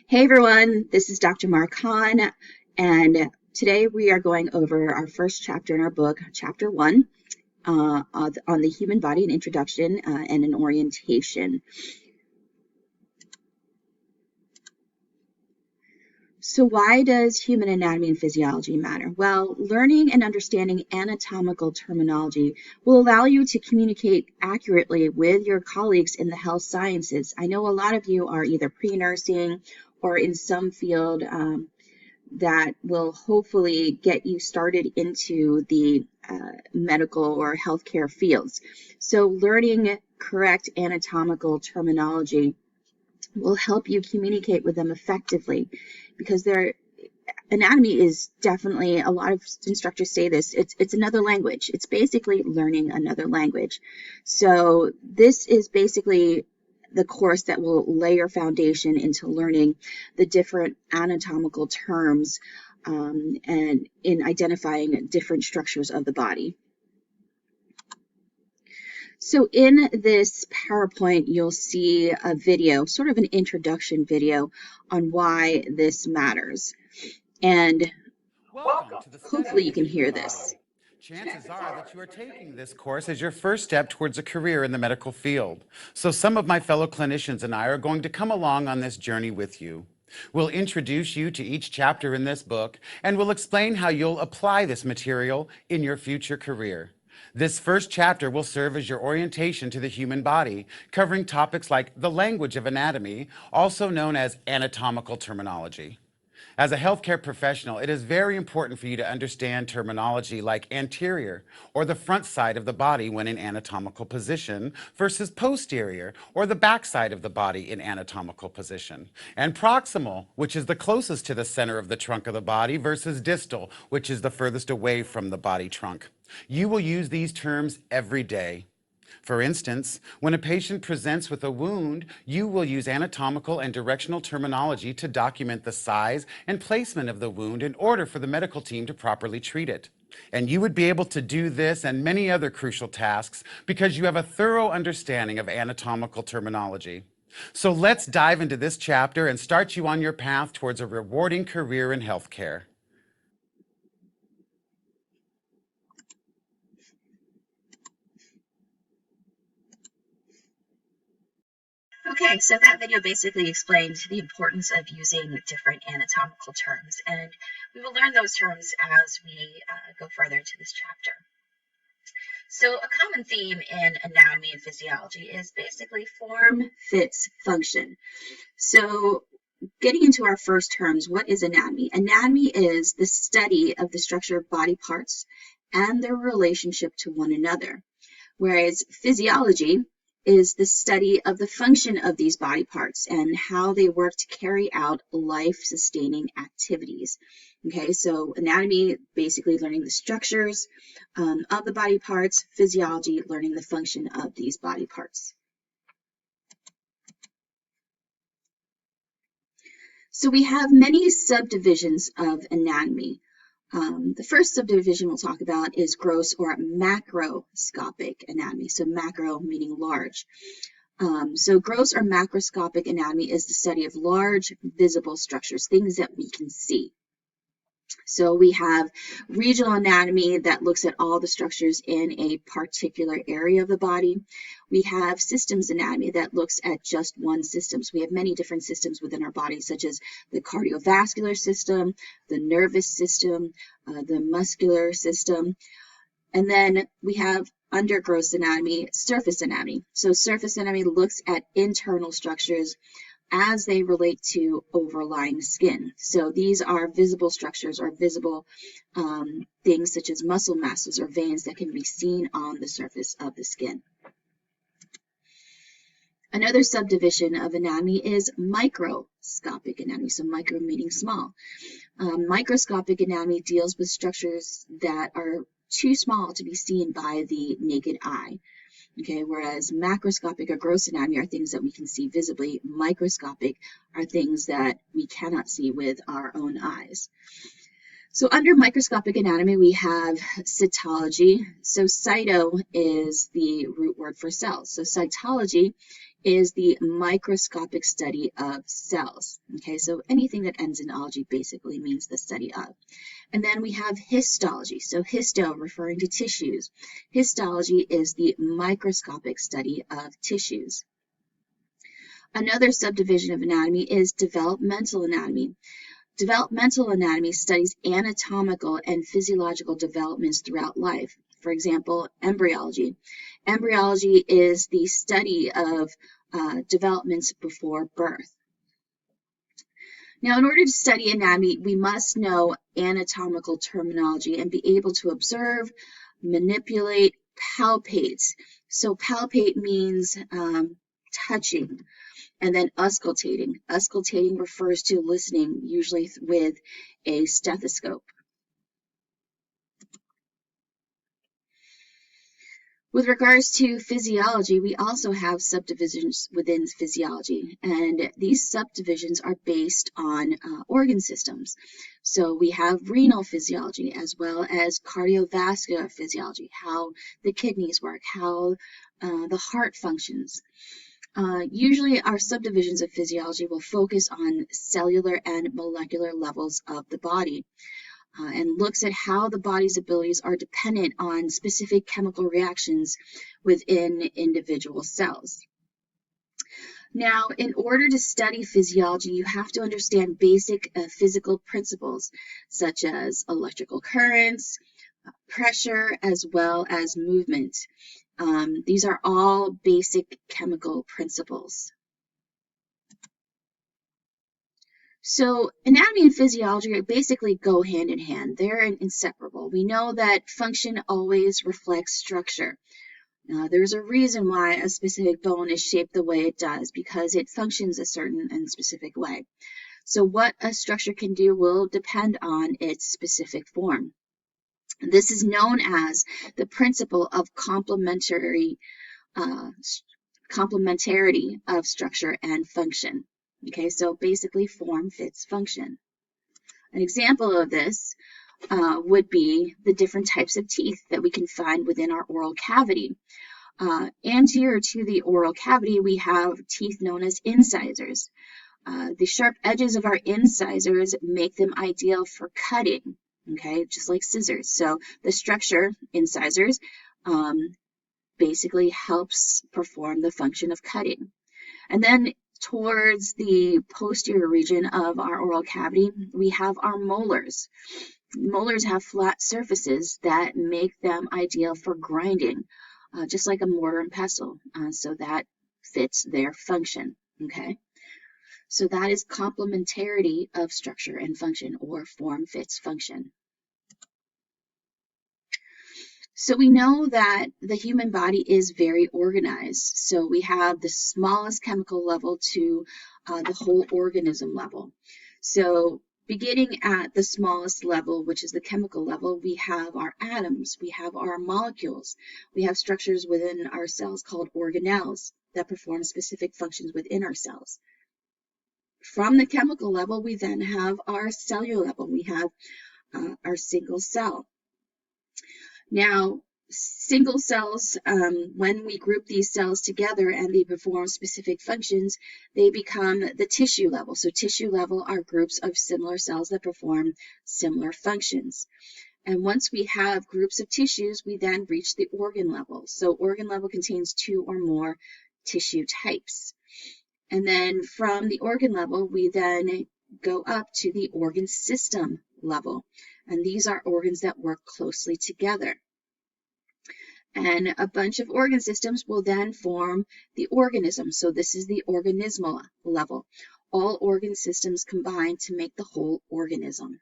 Hey everyone, this is Dr. Markhan, and today we are going over our first chapter in our book, Chapter 1, on the human body, an introduction and an orientation. So why does human anatomy and physiology matter? Well, learning and understanding anatomical terminology will allow you to communicate accurately with your colleagues in the health sciences. I know a lot of you are either pre-nursing or in some field that will hopefully get you started into the medical or healthcare fields. So learning correct anatomical terminology will help you communicate with them effectively, because their anatomy is definitely, a lot of instructors say this, it's another language. It's basically learning another language. So this is basically the course that will lay your foundation into learning the different anatomical terms and in identifying different structures of the body. So in this PowerPoint, you'll see a video, sort of an introduction video on why this matters. And Welcome to the hopefully you study can of the hear human this. body. Chances are that you are taking this course as your first step towards a career in the medical field. So some of my fellow clinicians and I are going to come along on this journey with you. We'll introduce you to each chapter in this book, and we'll explain how you'll apply this material in your future career. This first chapter will serve as your orientation to the human body, covering topics like the language of anatomy, also known as anatomical terminology. As a healthcare professional, it is very important for you to understand terminology like anterior, or the front side of the body when in anatomical position, versus posterior, or the back side of the body in anatomical position, and proximal, which is the closest to the center of the trunk of the body, versus distal, which is the furthest away from the body trunk. You will use these terms every day. For instance, when a patient presents with a wound, you will use anatomical and directional terminology to document the size and placement of the wound in order for the medical team to properly treat it. And you would be able to do this and many other crucial tasks because you have a thorough understanding of anatomical terminology. So let's dive into this chapter and start you on your path towards a rewarding career in healthcare. Okay, so that video basically explained the importance of using different anatomical terms, and we will learn those terms as we go further into this chapter. So a common theme in anatomy and physiology is basically form fits function. So getting into our first terms, what is anatomy? Anatomy is the study of the structure of body parts and their relationship to one another, whereas physiology is the study of the function of these body parts and how they work to carry out life-sustaining activities. Okay, so anatomy, basically learning the structures of the body parts, physiology, learning the function of these body parts. So we have many subdivisions of anatomy. The first subdivision we'll talk about is gross or macroscopic anatomy. So macro meaning large. So gross or macroscopic anatomy is the study of large visible structures, things that we can see. So we have regional anatomy that looks at all the structures in a particular area of the body. We have systems anatomy that looks at just one system. So we have many different systems within our body, such as the cardiovascular system, the nervous system, the muscular system. And then we have under gross anatomy, surface anatomy. So surface anatomy looks at internal structures as they relate to overlying skin. So these are visible structures or visible things such as muscle masses or veins that can be seen on the surface of the skin. Another subdivision of anatomy is microscopic anatomy, so micro meaning small. Microscopic anatomy deals with structures that are too small to be seen by the naked eye. Okay, whereas macroscopic or gross anatomy are things that we can see visibly. Microscopic are things that we cannot see with our own eyes. So under microscopic anatomy, we have cytology. So cyto is the root word for cells. So cytology is the microscopic study of cells. Okay, so anything that ends in ology basically means the study of. And then we have histology. So histo referring to tissues. Histology is the microscopic study of tissues. Another subdivision of anatomy is developmental anatomy. Developmental anatomy studies anatomical and physiological developments throughout life. For example, embryology. Embryology is the study of developments before birth. Now, in order to study anatomy, we must know anatomical terminology and be able to observe, manipulate, palpate. So palpate means touching. And then auscultating. Auscultating refers to listening, usually with a stethoscope. With regards to physiology, we also have subdivisions within physiology, and these subdivisions are based on organ systems. So we have renal physiology as well as cardiovascular physiology, how the kidneys work, how the heart functions. Usually our subdivisions of physiology will focus on cellular and molecular levels of the body and looks at how the body's abilities are dependent on specific chemical reactions within individual cells. Now, in order to study physiology, you have to understand basic physical principles such as electrical currents, pressure, as well as movement. These are all basic chemical principles. So anatomy and physiology basically go hand in hand. They're inseparable. We know that function always reflects structure. There's a reason why a specific bone is shaped the way it does, because it functions a certain and specific way. So what a structure can do will depend on its specific form. This is known as the principle of complementarity of structure and function. Okay, so basically form fits function. An example of this would be the different types of teeth that we can find within our oral cavity. Anterior to the oral cavity, we have teeth known as incisors. The sharp edges of our incisors make them ideal for cutting, okay, just like scissors. So the structure, incisors, basically helps perform the function of cutting. And then towards the posterior region of our oral cavity, we have our molars. Molars have flat surfaces that make them ideal for grinding, just like a mortar and pestle. So that fits their function, okay? So that is complementarity of structure and function, or form fits function. So we know that the human body is very organized. So we have the smallest chemical level to the whole organism level. So beginning at the smallest level, which is the chemical level, we have our atoms, we have our molecules, we have structures within our cells called organelles that perform specific functions within our cells. From the chemical level, we then have our cellular level. We have our single cell. Now, single cells, when we group these cells together and they perform specific functions, they become the tissue level. So tissue level are groups of similar cells that perform similar functions. And once we have groups of tissues, we then reach the organ level. So organ level contains 2 or more tissue types. And then from the organ level, we then go up to the organ system level. And these are organs that work closely together. And a bunch of organ systems will then form the organism. So this is the organismal level. All organ systems combine to make the whole organism.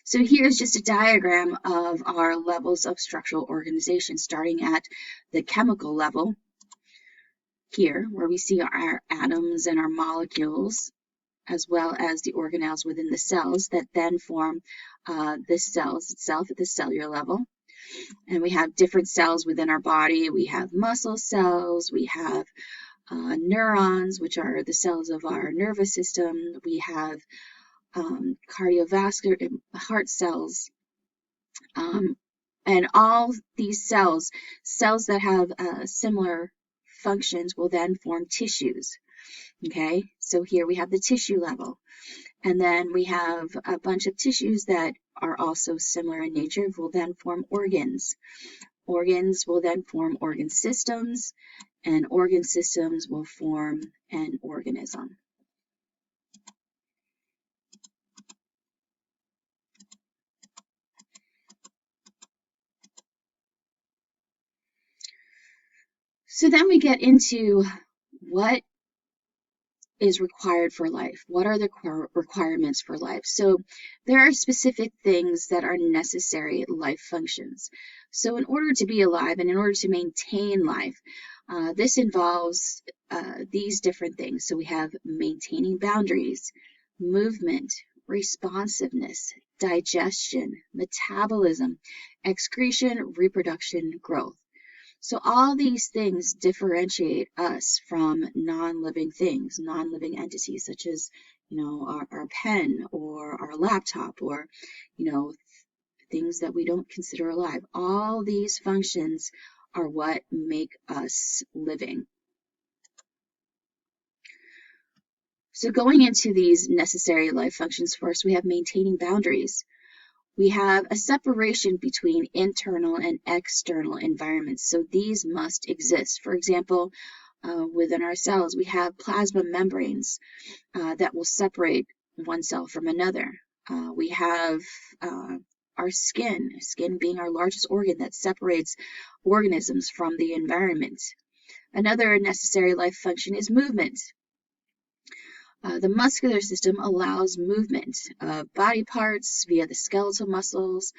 So here's just a diagram of our levels of structural organization, starting at the chemical level here, where we see our atoms and our molecules, as well as the organelles within the cells that then form the cells itself at the cellular level. And we have different cells within our body. We have muscle cells, we have neurons, which are the cells of our nervous system. We have cardiovascular heart cells, And all these cells that have similar functions will then form tissues. Okay, so here we have the tissue level. And then we have a bunch of tissues that are also similar in nature, will then form organs. Organs will then form organ systems, and organ systems will form an organism. So then we get into what is required for life. What are the requirements for life? So there are specific things that are necessary life functions. So in order to be alive and in order to maintain life, this involves these different things. So we have maintaining boundaries, movement, responsiveness, digestion, metabolism, excretion, reproduction, growth. So all these things differentiate us from non-living things, non-living entities, such as, our pen or our laptop or, things that we don't consider alive. All these functions are what make us living. So going into these necessary life functions first, we have maintaining boundaries. We have a separation between internal and external environments, so these must exist. For example, within our cells, we have plasma membranes that will separate one cell from another. We have our skin being our largest organ that separates organisms from the environment. Another necessary life function is movement. The muscular system allows movement of body parts via the skeletal muscles,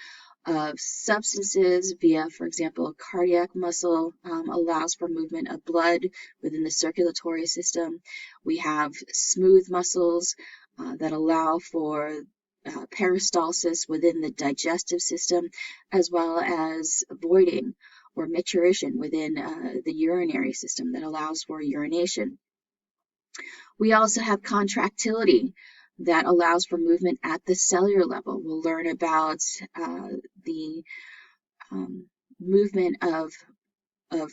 of substances via, for example, cardiac muscle allows for movement of blood within the circulatory system. We have smooth muscles that allow for peristalsis within the digestive system, as well as voiding or maturation within the urinary system that allows for urination. We also have contractility that allows for movement at the cellular level. We'll learn about the movement of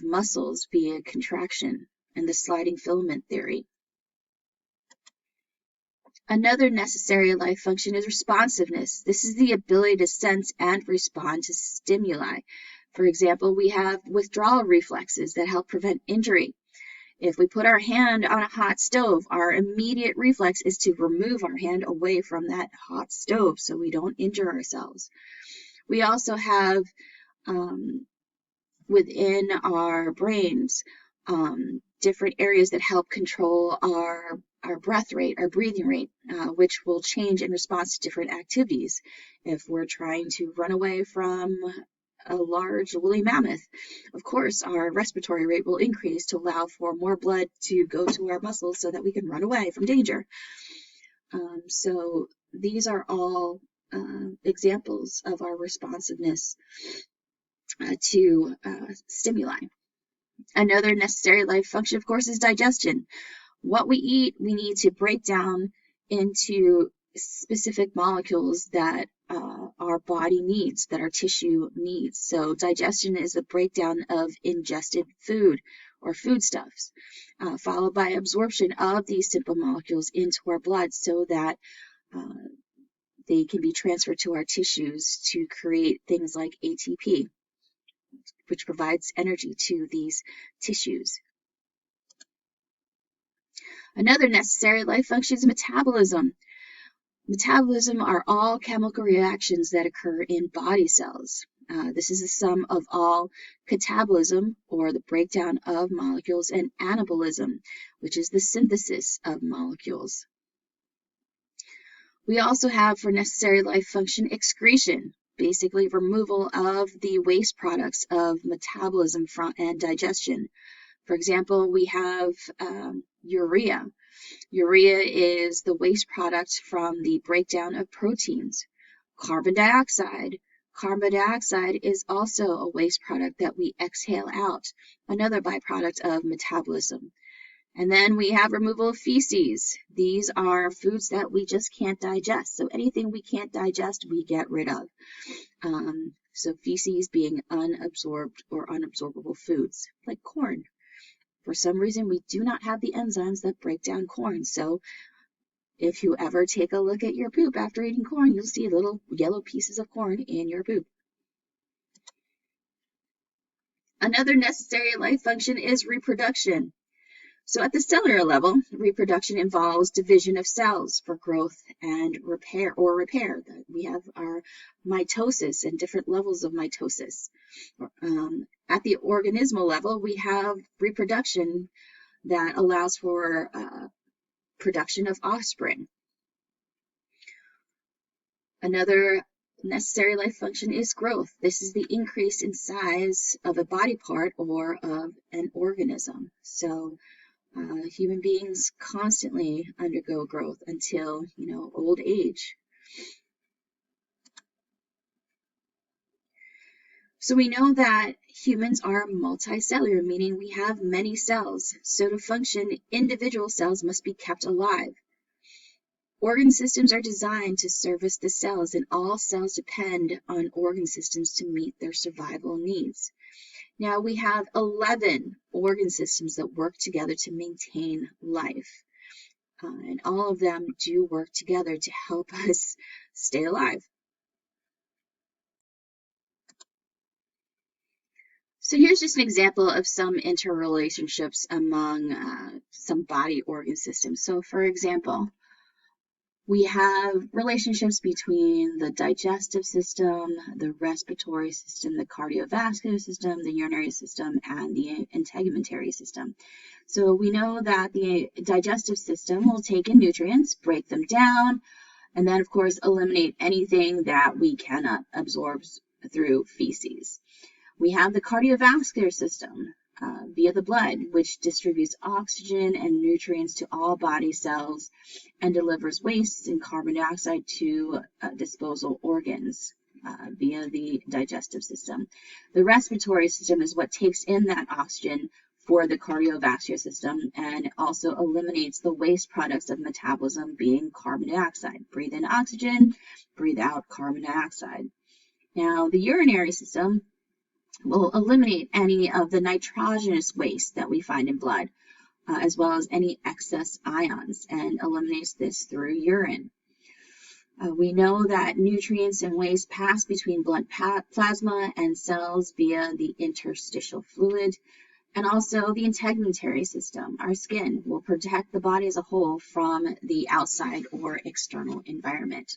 muscles via contraction and the sliding filament theory. Another necessary life function is responsiveness. This is the ability to sense and respond to stimuli. For example, we have withdrawal reflexes that help prevent injury. If we put our hand on a hot stove, our immediate reflex is to remove our hand away from that hot stove so we don't injure ourselves. We also have within our brains different areas that help control our breath rate, our breathing rate, which will change in response to different activities. If we're trying to run away from a large woolly mammoth, of course, our respiratory rate will increase to allow for more blood to go to our muscles so that we can run away from danger. So these are all examples of our responsiveness to stimuli. Another necessary life function, of course, is digestion. What we eat, we need to break down into specific molecules that our body needs, that our tissue needs. So digestion is the breakdown of ingested food or foodstuffs, followed by absorption of these simple molecules into our blood so that they can be transferred to our tissues to create things like ATP, which provides energy to these tissues. Another necessary life function is metabolism. Metabolism are all chemical reactions that occur in body cells. This is the sum of all catabolism, or the breakdown of molecules, and anabolism, which is the synthesis of molecules. We also have, for necessary life function, excretion, basically removal of the waste products of metabolism and digestion. For example, we have urea. Urea is the waste product from the breakdown of proteins. Carbon dioxide. Carbon dioxide is also a waste product that we exhale out, another byproduct of metabolism. And then we have removal of feces. These are foods that we just can't digest. So anything we can't digest, we get rid of. So feces being unabsorbed or unabsorbable foods, like corn. For some reason, we do not have the enzymes that break down corn. So if you ever take a look at your poop after eating corn, you'll see little yellow pieces of corn in your poop. Another necessary life function is reproduction. So at the cellular level, reproduction involves division of cells for growth and repair. We have our mitosis and different levels of mitosis. At the organismal level, we have reproduction that allows for production of offspring. Another necessary life function is growth. This is the increase in size of a body part or of an organism. So human beings constantly undergo growth until, old age. So we know that humans are multicellular, meaning we have many cells. So to function, individual cells must be kept alive. Organ systems are designed to service the cells, and all cells depend on organ systems to meet their survival needs. Now, we have 11 organ systems that work together to maintain life, and all of them do work together to help us stay alive. So here's just an example of some interrelationships among some body organ systems. So for example, we have relationships between the digestive system, the respiratory system, the cardiovascular system, the urinary system, and the integumentary system. So we know that the digestive system will take in nutrients, break them down, and then, of course, eliminate anything that we cannot absorb through feces. We have the cardiovascular system via the blood, which distributes oxygen and nutrients to all body cells and delivers waste and carbon dioxide to disposal organs via the digestive system. The respiratory system is what takes in that oxygen for the cardiovascular system and also eliminates the waste products of metabolism being carbon dioxide. Breathe in oxygen, breathe out carbon dioxide. Now, the urinary system will eliminate any of the nitrogenous waste that we find in blood, as well as any excess ions, and eliminates this through urine. We know that nutrients and waste pass between blood plasma and cells via the interstitial fluid, and also the integumentary system, our skin, will protect the body as a whole from the outside or external environment.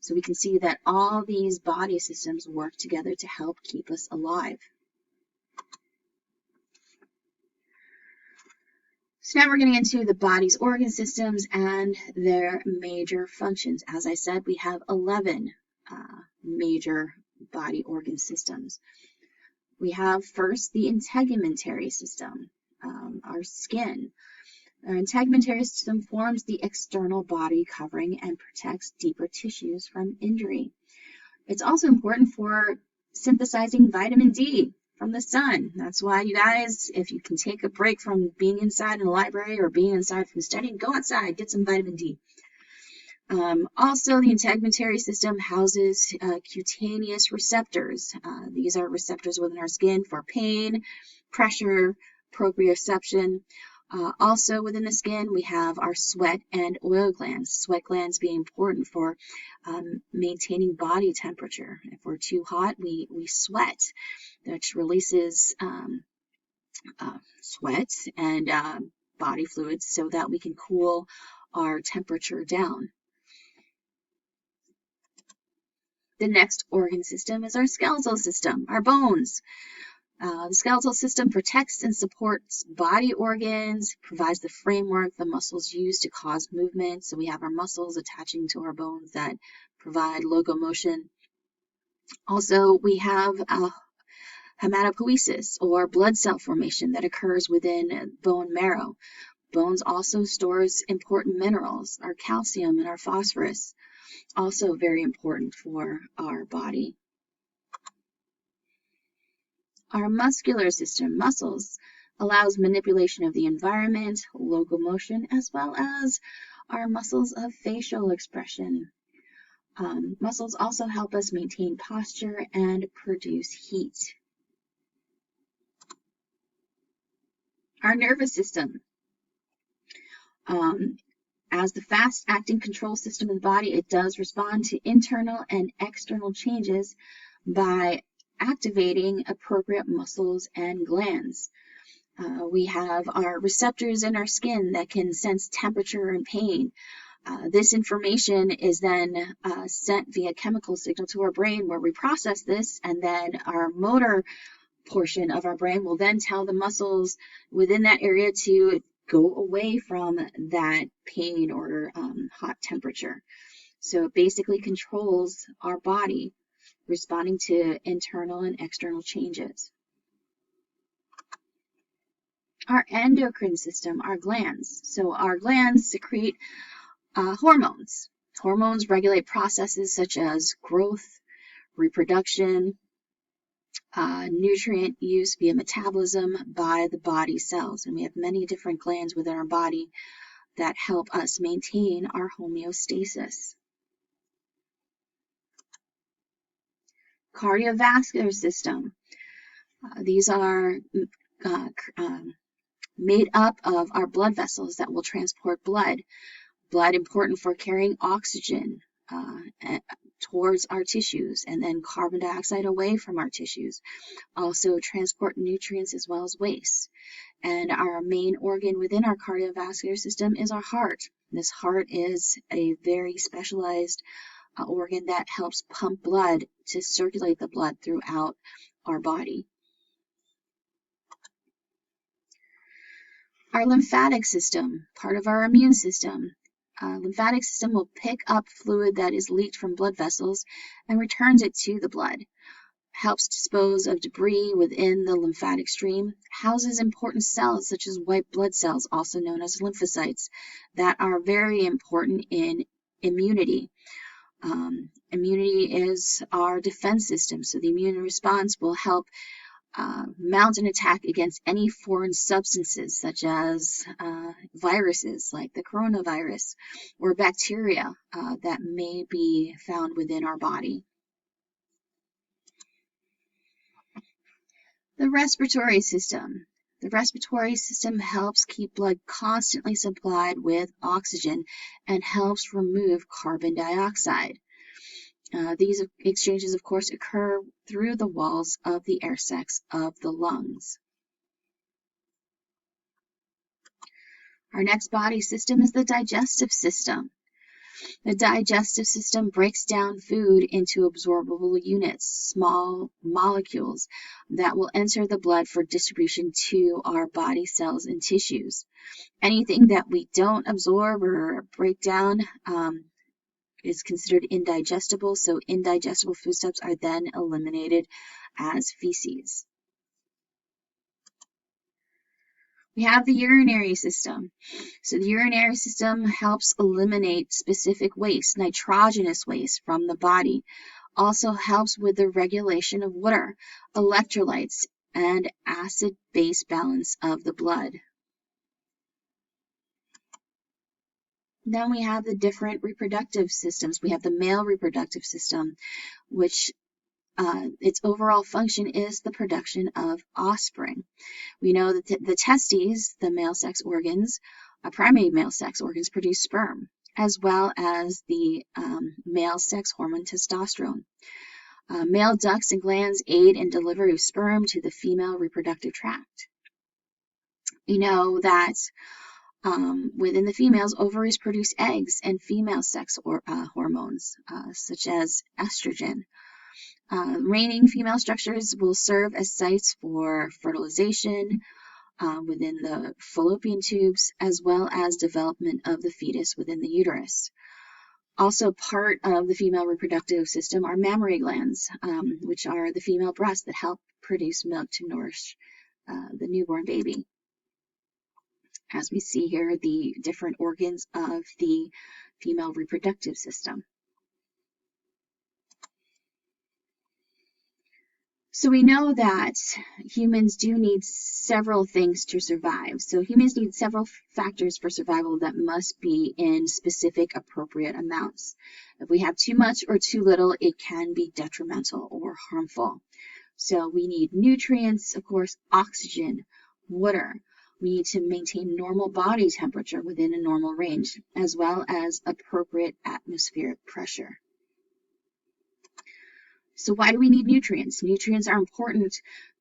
So we can see that all these body systems work together to help keep us alive. So now we're getting into the body's organ systems and their major functions. As I said, we have 11 major body organ systems. We have first the integumentary system, our skin. Our integumentary system forms the external body covering and protects deeper tissues from injury. It's also important for synthesizing vitamin D from the sun. That's why, you guys, if you can take a break from being inside in a library or being inside from studying, go outside, get some vitamin D. Also, the integumentary system houses cutaneous receptors. These are receptors within our skin for pain, pressure, proprioception. Also within the skin, we have our sweat and oil glands. Sweat glands being important for maintaining body temperature. If we're too hot, we sweat, which releases sweat and body fluids so that we can cool our temperature down. The next organ system is our skeletal system, our bones. The skeletal system protects and supports body organs, provides the framework the muscles use to cause movement. So we have our muscles attaching to our bones that provide locomotion. Also, we have hematopoiesis, or blood cell formation, that occurs within bone marrow. Bones also stores important minerals, our calcium and our phosphorus, also very important for our body. Our muscular system, muscles, allows manipulation of the environment, locomotion, as well as our muscles of facial expression. Muscles also help us maintain posture and produce heat. Our nervous system. As the fast-acting control system of the body, it does respond to internal and external changes by activating appropriate muscles and glands. We have our receptors in our skin that can sense temperature and pain. This information is then sent via chemical signal to our brain, where we process this, and then our motor portion of our brain will then tell the muscles within that area to go away from that pain or hot temperature. So it basically controls our body responding to internal and external changes. Our endocrine system, our glands. So our glands secrete hormones. Hormones regulate processes such as growth, reproduction, nutrient use via metabolism by the body cells. And we have many different glands within our body that help us maintain our homeostasis. Cardiovascular system. These are made up of our blood vessels that will transport blood. Blood important for carrying oxygen towards our tissues, and then carbon dioxide away from our tissues. Also transport nutrients as well as waste. And our main organ within our cardiovascular system is our heart. This heart is a very specialized organ that helps pump blood to circulate the blood throughout our body. Our lymphatic system, part of our immune system. Lymphatic system will pick up fluid that is leaked from blood vessels and returns it to the blood. Helps dispose of debris within the lymphatic stream. Houses important cells such as white blood cells, also known as lymphocytes, that are very important in immunity. Immunity is our defense system, so the immune response will help mount an attack against any foreign substances such as viruses like the coronavirus or bacteria that may be found within our body. The respiratory system. The respiratory system helps keep blood constantly supplied with oxygen and helps remove carbon dioxide. These exchanges, of course, occur through the walls of the air sacs of the lungs. Our next body system is the digestive system. The digestive system breaks down food into absorbable units, small molecules that will enter the blood for distribution to our body cells and tissues. Anything that we don't absorb or break down is considered indigestible, so indigestible foodstuffs are then eliminated as feces. We have the urinary system. So the urinary system helps eliminate specific waste, nitrogenous waste from the body. Also helps with the regulation of water, electrolytes, and acid-base balance of the blood. Then we have the different reproductive systems. We have the male reproductive system, which its overall function is the production of offspring. We know that the testes, the male sex organs, primary male sex organs, produce sperm, as well as the male sex hormone testosterone. Male ducts and glands aid in delivery of sperm to the female reproductive tract. We know that within the females, ovaries produce eggs and female sex hormones, such as estrogen. Remaining female structures will serve as sites for fertilization within the fallopian tubes, as well as development of the fetus within the uterus. Also part of the female reproductive system are mammary glands, which are the female breasts that help produce milk to nourish the newborn baby. As we see here, the different organs of the female reproductive system. So we know that humans do need several things to survive. So humans need several factors for survival that must be in specific appropriate amounts. If we have too much or too little, it can be detrimental or harmful. So we need nutrients, of course, oxygen, water. We need to maintain normal body temperature within a normal range, as well as appropriate atmospheric pressure. So why do we need nutrients? Nutrients are important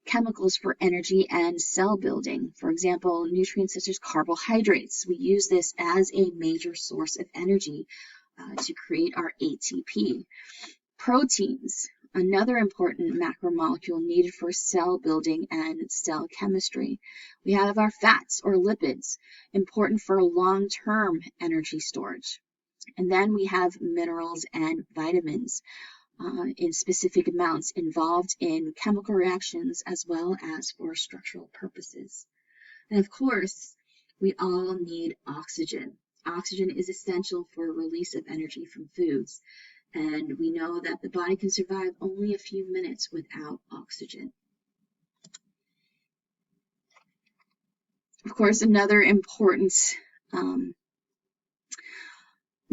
chemicals for energy and cell building. For example, nutrients such as carbohydrates. We use this as a major source of energy to create our ATP. Proteins, another important macromolecule needed for cell building and cell chemistry. We have our fats or lipids, important for long-term energy storage. And then we have minerals and vitamins in specific amounts involved in chemical reactions as well as for structural purposes. And of course, we all need oxygen. Oxygen is essential for release of energy from foods. And we know that the body can survive only a few minutes without oxygen. Of course, another important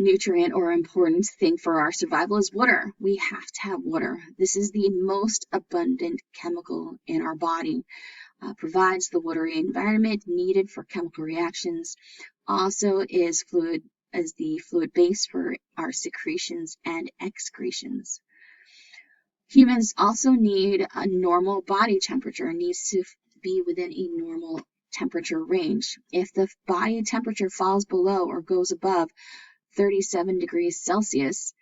nutrient or important thing for our survival is water. We have to have water. This is the most abundant chemical in our body. Provides the watery environment needed for chemical reactions. Also is the fluid base for our secretions and excretions. Humans also need a normal body temperature, needs to be within a normal temperature range. If the body temperature falls below or goes above 37 degrees Celsius,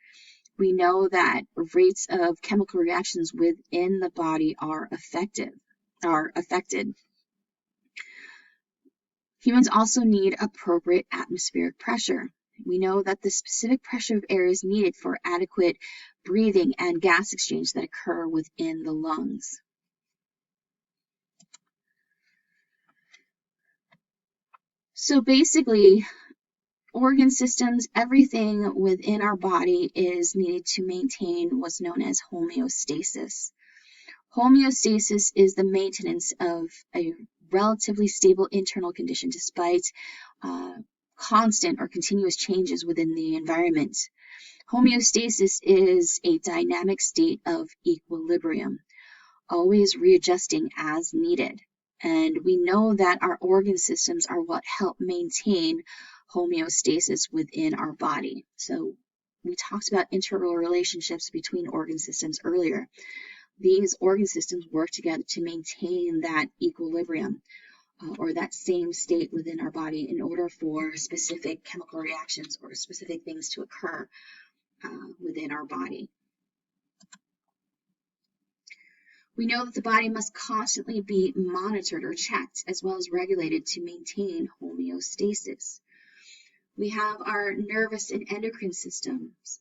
we know that rates of chemical reactions within the body are affected. Humans also need appropriate atmospheric pressure. We know that the specific pressure of air is needed for adequate breathing and gas exchange that occur within the lungs. So basically, organ systems, everything within our body is needed to maintain what's known as homeostasis. Homeostasis is the maintenance of a relatively stable internal condition despite constant or continuous changes within the environment. Homeostasis is a dynamic state of equilibrium, always readjusting as needed. And we know that our organ systems are what help maintain homeostasis within our body. So we talked about interrelationships between organ systems earlier. These organ systems work together to maintain that equilibrium or that same state within our body in order for specific chemical reactions or specific things to occur within our body. We know that the body must constantly be monitored or checked as well as regulated to maintain homeostasis. We have our nervous and endocrine systems,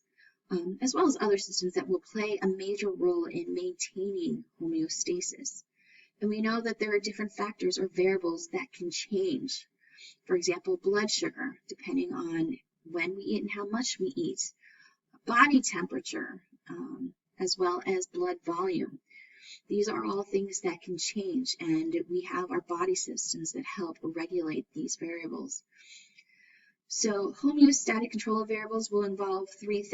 as well as other systems that will play a major role in maintaining homeostasis. And we know that there are different factors or variables that can change. For example, blood sugar, depending on when we eat and how much we eat, body temperature, as well as blood volume. These are all things that can change, and we have our body systems that help regulate these variables. So homeostatic control variables will involve three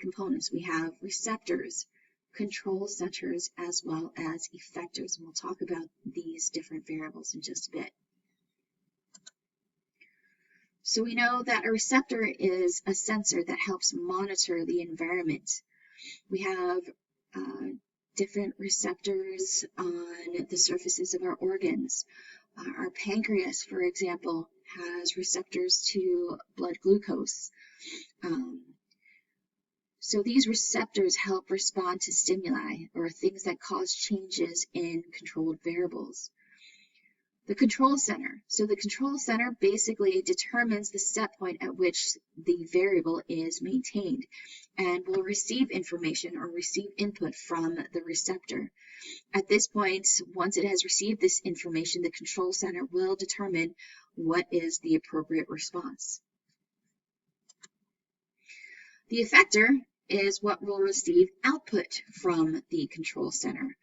components. We have receptors, control centers, as well as effectors. And we'll talk about these different variables in just a bit. So we know that a receptor is a sensor that helps monitor the environment. We have different receptors on the surfaces of our organs. Our pancreas, for example, has receptors to blood glucose. So these receptors help respond to stimuli or things that cause changes in controlled variables. The control center. So the control center basically determines the set point at which the variable is maintained and will receive information or receive input from the receptor. At this point, once it has received this information, the control center will determine what is the appropriate response. The effector is what will receive output from the control center.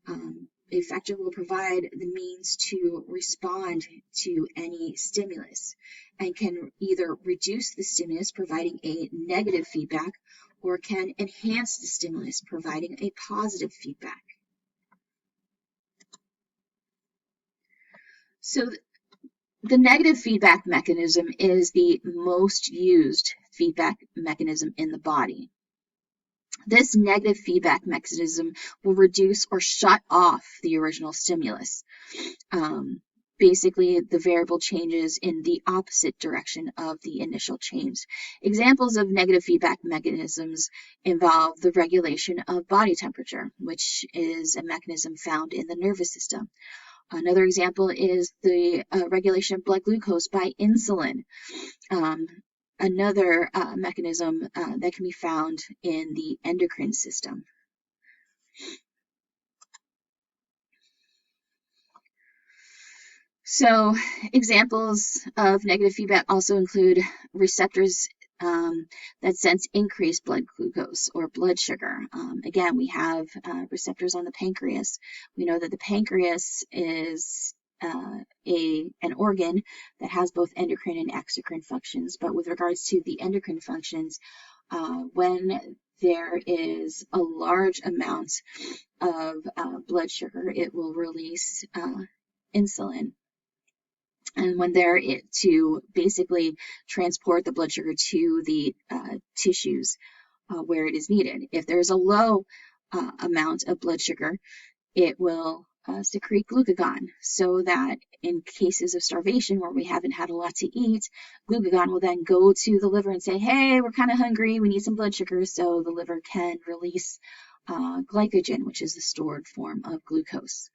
The effector will provide the means to respond to any stimulus and can either reduce the stimulus, providing a negative feedback, or can enhance the stimulus, providing a positive feedback. So the negative feedback mechanism is the most used feedback mechanism in the body. This negative feedback mechanism will reduce or shut off the original stimulus. Basically, the variable changes in the opposite direction of the initial change. Examples of negative feedback mechanisms involve the regulation of body temperature, which is a mechanism found in the nervous system. Another example is the regulation of blood glucose by insulin. Another mechanism that can be found in the endocrine system. So examples of negative feedback also include receptors that sense increased blood glucose or blood sugar. Again, we have receptors on the pancreas. We know that the pancreas is an organ that has both endocrine and exocrine functions, but with regards to the endocrine functions, when there is a large amount of blood sugar, it will release insulin. And when they're to basically transport the blood sugar to the tissues where it is needed. If there's a low amount of blood sugar, it will secrete glucagon, so that in cases of starvation where we haven't had a lot to eat, glucagon will then go to the liver and say, hey, we're kind of hungry, we need some blood sugar, so the liver can release glycogen, which is the stored form of glucose.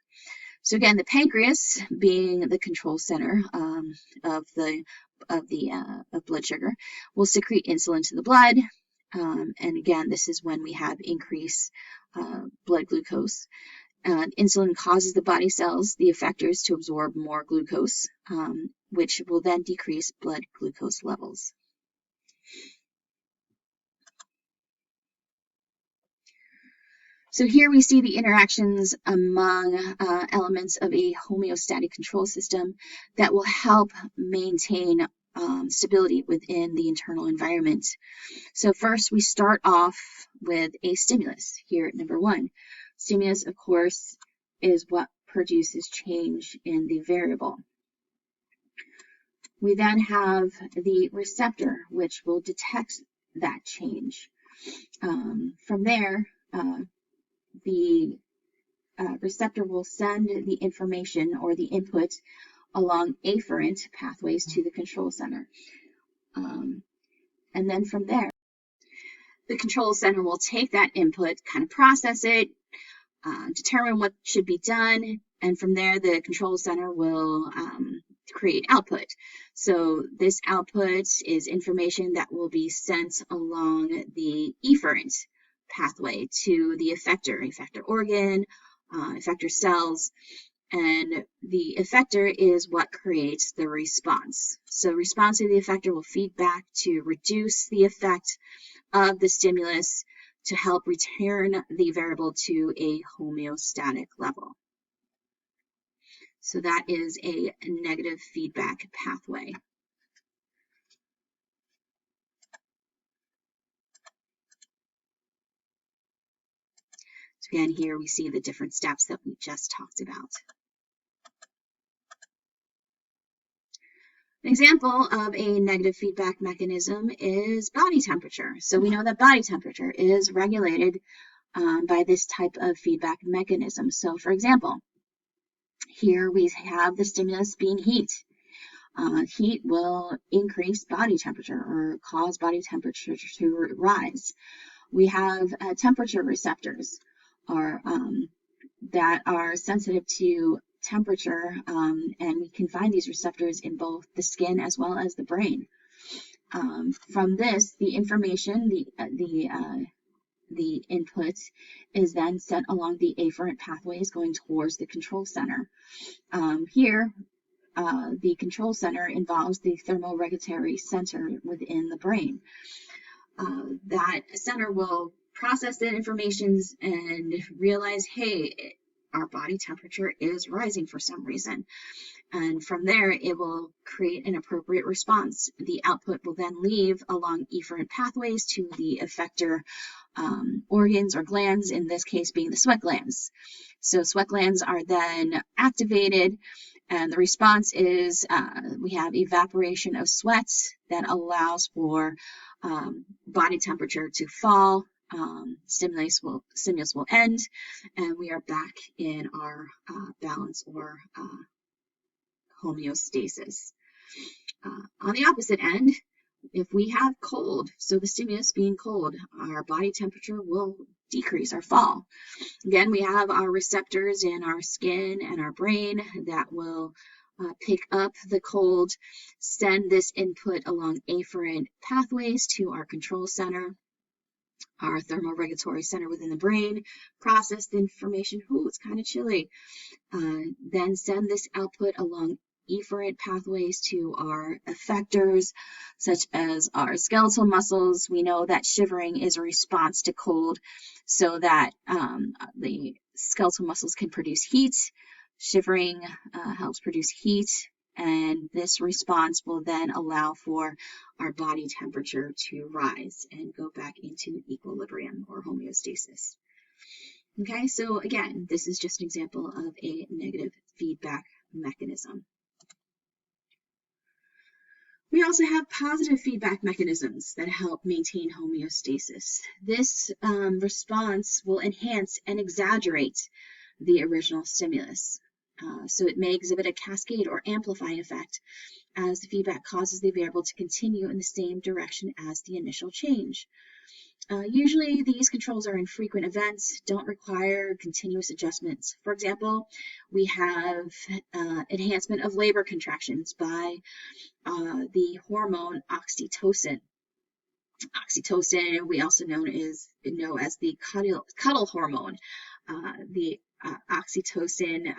So again, the pancreas, being the control center of blood sugar, will secrete insulin to the blood. And again, this is when we have increased blood glucose. Insulin causes the body cells, the effectors, to absorb more glucose, which will then decrease blood glucose levels. So here we see the interactions among elements of a homeostatic control system that will help maintain stability within the internal environment. So first we start off with a stimulus here at number 1. Stimulus, of course, is what produces change in the variable. We then have the receptor, which will detect that change. From there, the receptor will send the information or the input along afferent pathways to the control center. And then from there, the control center will take that input, kind of process it, determine what should be done, and from there the control center will create output. So this output is information that will be sent along the efferent pathway to the effector organ, effector cells, and the effector is what creates the response. So response to the effector will feed back to reduce the effect of the stimulus to help return the variable to a homeostatic level. So that is a negative feedback pathway. So again, here we see the different steps that we just talked about. An example of a negative feedback mechanism is body temperature. So we know that body temperature is regulated by this type of feedback mechanism. So for example, here we have the stimulus being heat. Heat will increase body temperature or cause body temperature to rise. We have temperature receptors that are sensitive to temperature, and we can find these receptors in both the skin as well as the brain. From this, the information, the input is then sent along the afferent pathways going towards the control center. Here, the control center involves the thermoregulatory center within the brain. That center will process the information and realize, hey, our body temperature is rising for some reason. And from there, it will create an appropriate response. The output will then leave along efferent pathways to the effector organs or glands, in this case being the sweat glands. So sweat glands are then activated, and the response is we have evaporation of sweat that allows for body temperature to fall. Stimulus will end, and we are back in our balance or homeostasis. On the opposite end, if we have cold, so the stimulus being cold, our body temperature will decrease or fall. Again, we have our receptors in our skin and our brain that will pick up the cold, send this input along afferent pathways to our control center, our thermoregulatory center within the brain, process the information, it's kind of chilly, then send this output along efferent pathways to our effectors, such as our skeletal muscles. We know that shivering is a response to cold, so that the skeletal muscles can produce heat. Shivering helps produce heat, and this response will then allow for our body temperature to rise and go back into equilibrium or homeostasis. Okay, so again, this is just an example of a negative feedback mechanism. We also have positive feedback mechanisms that help maintain homeostasis. This response will enhance and exaggerate the original stimulus. So it may exhibit a cascade or amplifying effect as the feedback causes the variable to continue in the same direction as the initial change. Usually these controls are infrequent events, don't require continuous adjustments. For example, we have enhancement of labor contractions by the hormone oxytocin. Oxytocin, we also know as the cuddle hormone. The oxytocin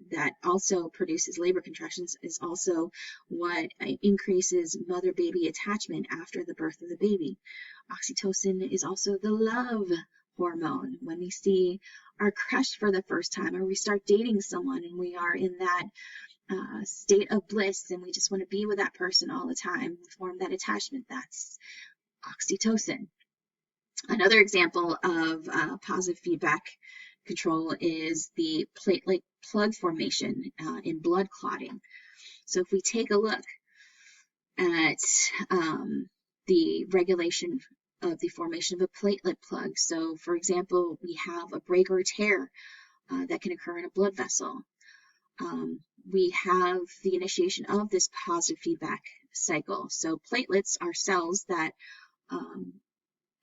that also produces labor contractions is also what increases mother-baby attachment after the birth of the baby. Oxytocin is also the love hormone. When we see our crush for the first time, or we start dating someone and we are in that state of bliss and we just want to be with that person all the time, form that attachment, that's oxytocin. Another example of positive feedback control is the platelet plug formation in blood clotting. So if we take a look at the regulation of the formation of a platelet plug, so for example, we have a break or tear that can occur in a blood vessel. We have the initiation of this positive feedback cycle. So platelets are cells that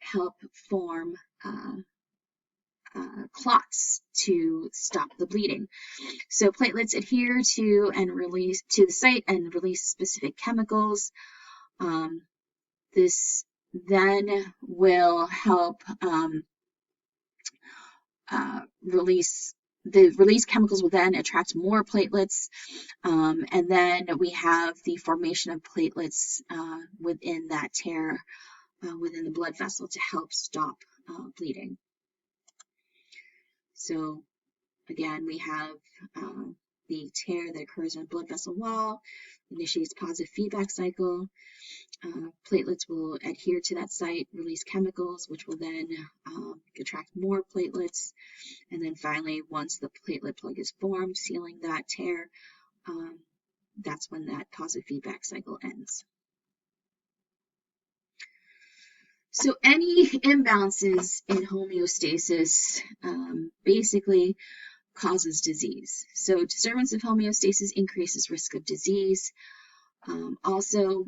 help form clots to stop the bleeding. So platelets adhere to and release to the site and release specific chemicals. This then will help release chemicals will then attract more platelets, and then we have the formation of platelets within that tear within the blood vessel to help stop bleeding. So again, we have the tear that occurs in a blood vessel wall, initiates positive feedback cycle. Platelets will adhere to that site, release chemicals, which will then attract more platelets. And then finally, once the platelet plug is formed, sealing that tear, that's when that positive feedback cycle ends. So any imbalances in homeostasis basically causes disease. So disturbance of homeostasis increases risk of disease, also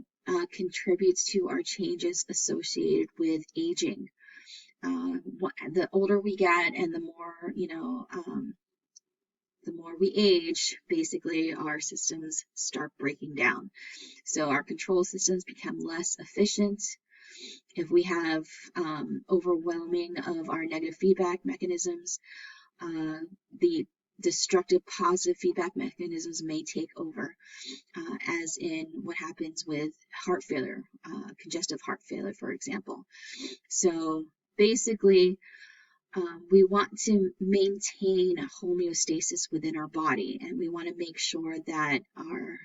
contributes to our changes associated with aging. The older we get and the more, the more we age, basically our systems start breaking down. So our control systems become less efficient. If we have overwhelming of our negative feedback mechanisms, the destructive positive feedback mechanisms may take over, as in what happens with heart failure, congestive heart failure, for example. So basically, We want to maintain a homeostasis within our body, and we want to make sure that our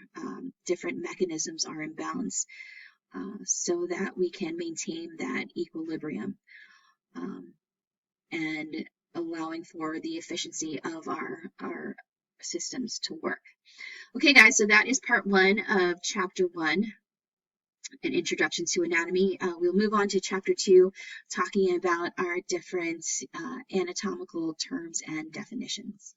different mechanisms are in balance so that we can maintain that equilibrium um, and allowing for the efficiency of our systems to work. Okay, guys, so that is part 1 of chapter 1, an introduction to anatomy. We'll move on to chapter 2, talking about our different anatomical terms and definitions.